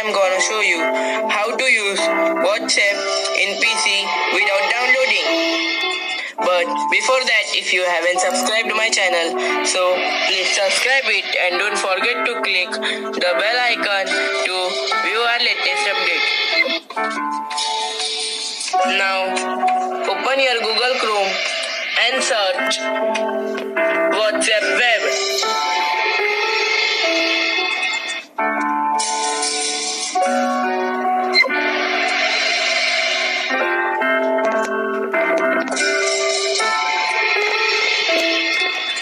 am gonna show you how to use WhatsApp in PC without downloading. But before that, if you haven't subscribed my channel, so please subscribe it and don't forget to click the bell icon to view our latest update. Now open your Google Chrome and search WhatsApp web.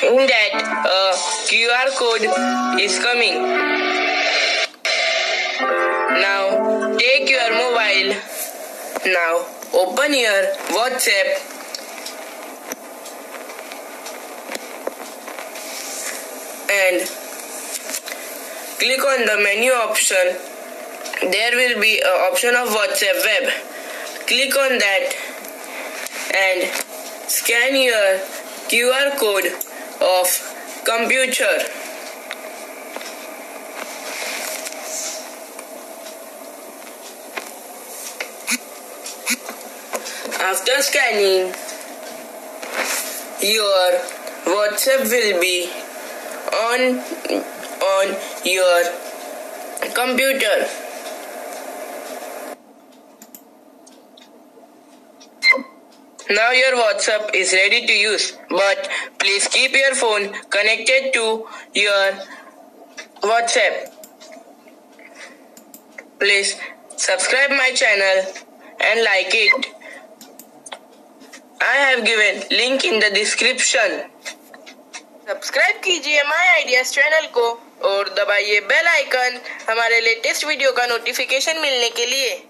In that, a QR code is coming. Now take your mobile. Now open your WhatsApp and click on the menu option. There will be an option of WhatsApp web. Click on that and scan your QR code of computer. After scanning, your WhatsApp will be on your computer. Now your WhatsApp is ready to use, but please keep your phone connected to your WhatsApp. Please subscribe my channel and like it. I have given link in the description. Subscribe कीजिए my ideas channel को और दबाइए bell icon हमारे latest video का notification मिलने के लिए।